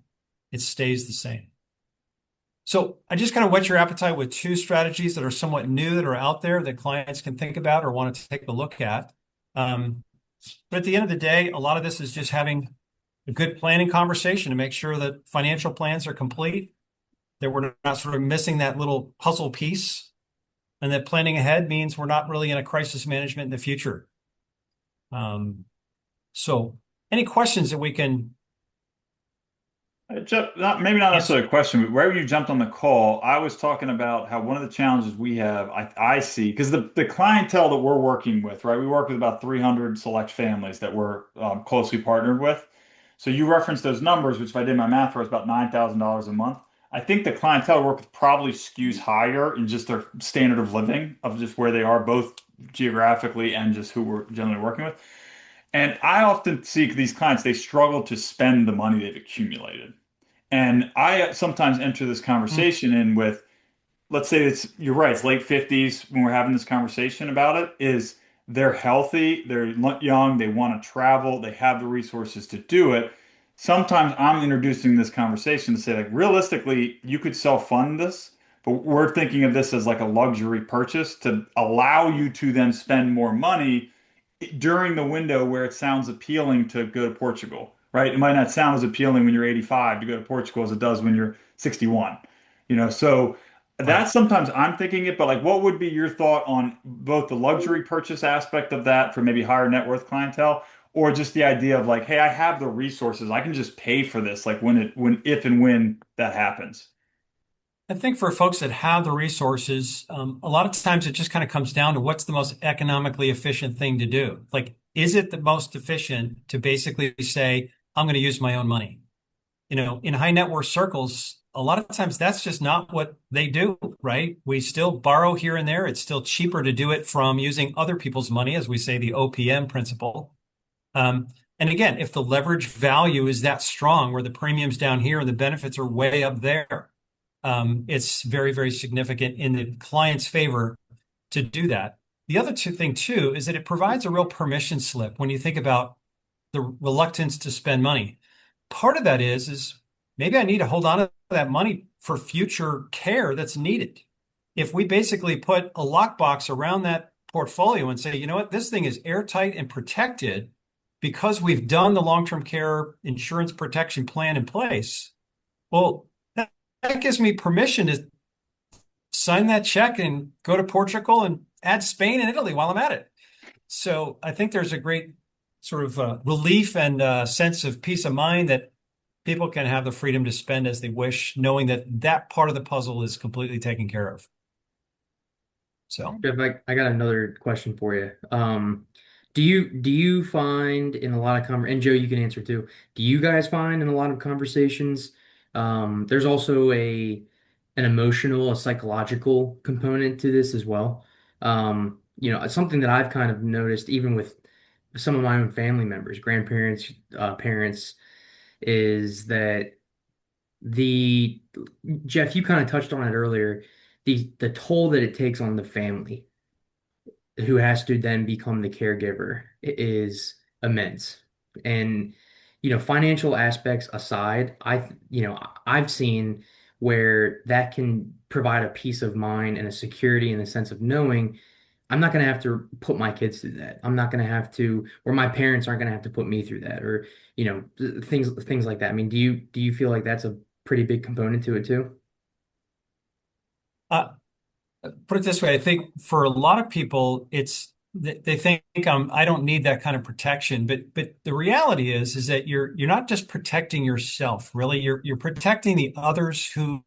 It stays the same. So I just kind of whet your appetite with two strategies that are somewhat new that are out there that clients can think about or want to take a look at. But at the end of the day, a lot of this is just having a good planning conversation to make sure that financial plans are complete, that we're not sort of missing that little puzzle piece. and that planning ahead means we're not really in a crisis management in the future. So any questions that we can Jeff, maybe not answer? necessarily a question, but wherever you jumped on the call, I was talking about how one of the challenges we have, I see, because the clientele that we're working with, right? We work with about 300 select families that we're closely partnered with. So you referenced those numbers, which if I did my math, was about $9,000 a month. I think the clientele we work with probably skews higher in just their standard of living, of just where they are, both geographically and just who we're generally working with. And I often see these clients, they struggle to spend the money they've accumulated. And I sometimes enter this conversation in with, let's say you're right, it's late 50s when we're having this conversation about it, is they're healthy, they're young, they want to travel, they have the resources to do it. Sometimes I'm introducing this conversation to say, like, realistically, you could self-fund this, but we're thinking of this as like a luxury purchase to allow you to then spend more money during the window where it sounds appealing to go to Portugal, right? It might not sound as appealing when you're 85 to go to Portugal as it does when you're 61. So Right. that's sometimes I'm thinking it, but like, what would be your thought on both the luxury purchase aspect of that for maybe higher net worth clientele, or just the idea of like, hey, I have the resources, I can just pay for this, like if and when that happens. I think for folks that have the resources, a lot of times it just kind of comes down to what's the most economically efficient thing to do. Like, is it the most efficient to basically say, I'm going to use my own money? In high net worth circles, a lot of times that's just not what they do, right? We still borrow here and there. It's still cheaper to do it from using other people's money, as we say, the OPM principle. Um, and again, if the leverage value is that strong, where the premium's down here and the benefits are way up there, it's very, very significant in the client's favor to do that. The other thing too is that it provides a real permission slip when you think about the reluctance to spend money. Part of that is maybe I need to hold on to that money for future care that's needed. If we basically put a lockbox around that portfolio and say, you know what, this thing is airtight and protected because we've done the long-term care insurance protection plan in place, well, that gives me permission to sign that check and go to Portugal and add Spain and Italy while I'm at it. So I think there's a great sort of relief and sense of peace of mind that people can have the freedom to spend as they wish, knowing that that part of the puzzle is completely taken care of. So Jeff, I got another question for you. Do you find in a lot of and Joe, you can answer too. Do you guys find in a lot of conversations, there's also an emotional, a psychological component to this as well? It's something that I've kind of noticed even with some of my own family members, grandparents, parents, is that the Jeff, you kind of touched on it earlier, the toll that it takes on the family who has to then become the caregiver is immense. And financial aspects aside, I've seen where that can provide a peace of mind and a security and a sense of knowing I'm not going to have to put my kids through that. I'm not going to have to, or my parents aren't going to have to put me through that, or things like that. I mean, do you feel like that's a pretty big component to it too? uh, put it this way, I think for a lot of people, they think I don't need that kind of protection, but the reality is that you're not just protecting yourself, really. You're protecting the others who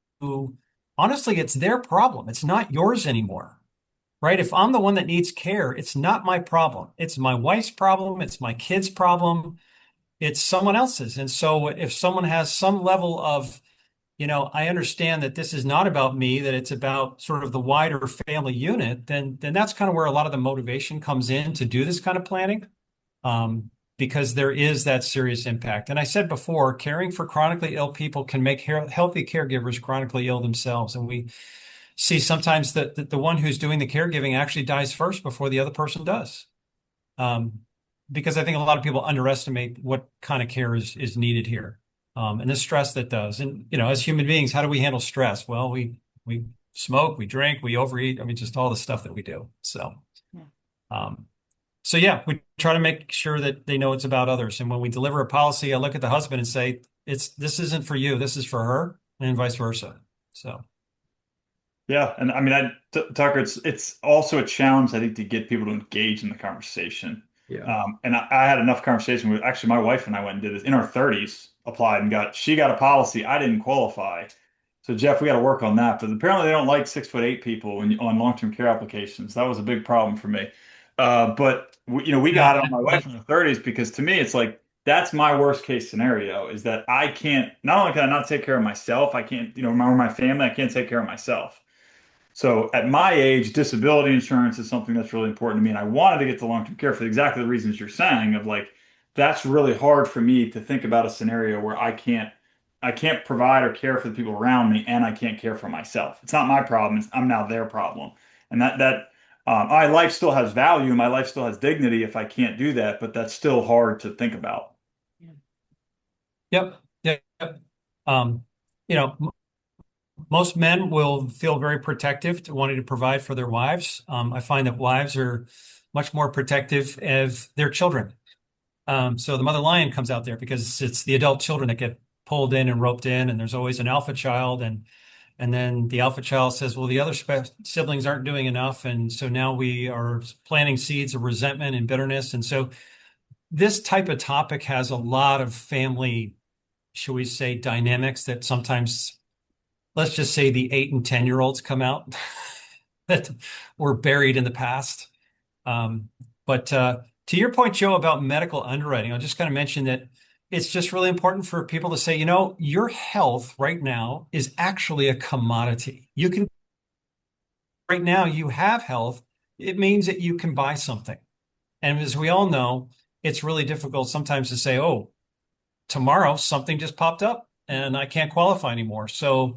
honestly, it's their problem. It's not yours anymore, right? If I'm the one that needs care, it's not my problem. It's my wife's problem. It's my kid's problem. It's someone else's. And so if someone has some level of, I understand that this is not about me, that it's about sort of the wider family unit, then that's kind of where a lot of the motivation comes in to do this kind of planning, because there is that serious impact. And I said before, caring for chronically ill people can make healthy caregivers chronically ill themselves. And we see sometimes that the one who's doing the caregiving actually dies first before the other person does. Because I think a lot of people underestimate what kind of care is needed here. And the stress that does. And, as human beings, how do we handle stress? Well, we smoke, we drink, we overeat. I mean, just all the stuff that we do. Yeah. Um, so yeah, we try to make sure that they know it's about others. And when we deliver a policy, I look at the husband and say, this isn't for you, this is for her, and vice versa. So Yeah, and I mean, Tucker, it's also a challenge, I think, to get people to engage in the conversation. Yeah. And I had enough conversation with actually my wife and I went and did this in our 30s, applied and she got a policy. I didn't qualify. So Jeff, we got to work on that. But apparently they don't like 6'8" people on long-term care applications. That was a big problem for me. But we got it on my wife in the 30s because to me it's like that's my worst case scenario is that I can't not only can I not take care of myself, I can't, remember my family, I can't take care of myself. So at my age, disability insurance is something that's really important to me. And I wanted to get to long-term care for exactly the reasons you're saying of like, that's really hard for me to think about a scenario where I can't provide or care for the people around me and I can't care for myself. It's not my problem. I'm now their problem. And my life still has value. My life still has dignity if I can't do that, but that's still hard to think about. Yep. Yep. Um, you know, most men will feel very protective to wanting to provide for their wives. I find that wives are much more protective of their children. So the mother lion comes out there because it's the adult children that get pulled in and roped in, and there's always an alpha child, and then the alpha child says, "Well, the other siblings aren't doing enough," and so now we are planting seeds of resentment and bitterness. And so this type of topic has a lot of family, shall we say, dynamics that sometimes, let's just say, the 8 and 10-year-olds come out that were buried in the past. But to your point, Joe, about medical underwriting, I'll just kind of mention that it's just really important for people to say, your health right now is actually a commodity. Right now, you have health. It means that you can buy something. And as we all know, it's really difficult sometimes to say, oh, tomorrow something just popped up and I can't qualify anymore. So,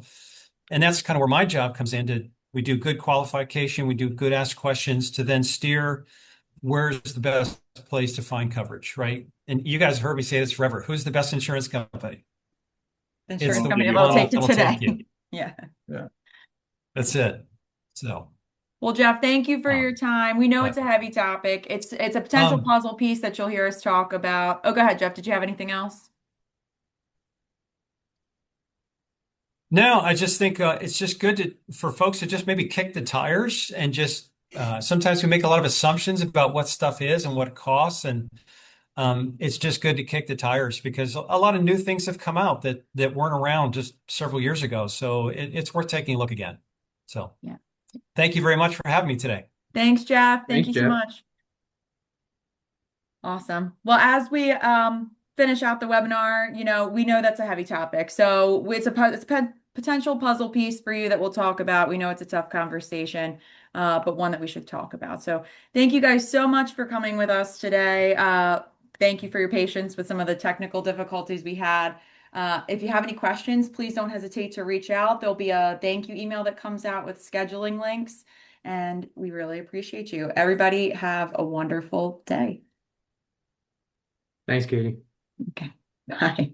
and that's kind of where my job comes in. We do good qualification, we do good ask questions to then steer where's the best place to find coverage, right? And you guys have heard me say this forever. Who's the best insurance company? The It's insurance the company You will one take call. you that'll take you. today. Yeah. Yeah. That's it. So, Well, Jeff, thank you for your um, time. We know it's but a heavy topic. It's a potential um, puzzle piece that you'll hear us talk about. Oh, go ahead, Jeff. Did you have anything else? no, I just think it's just good for folks to just maybe kick the tires and just sometimes we make a lot of assumptions about what stuff is and what it costs, and it's just good to kick the tires because a lot of new things have come out that weren't around just several years ago. So it's worth taking a look again. So Yeah. thank you very much for having me today. Thanks, Jeff. Thank Thanks, you so Jeff. much. Awesome. Well, as we finish out the webinar, we know that's a heavy topic. So it's a potential puzzle piece for you that we'll talk about. We know it's a tough conversation, but one that we should talk about. So thank you guys so much for coming with us today. Thank you for your patience with some of the technical difficulties we had. If you have any questions, please don't hesitate to reach out. There'll be a thank you email that comes out with scheduling links, and we really appreciate you. Everybody have a wonderful day. Thanks, Katie. Okay. Bye.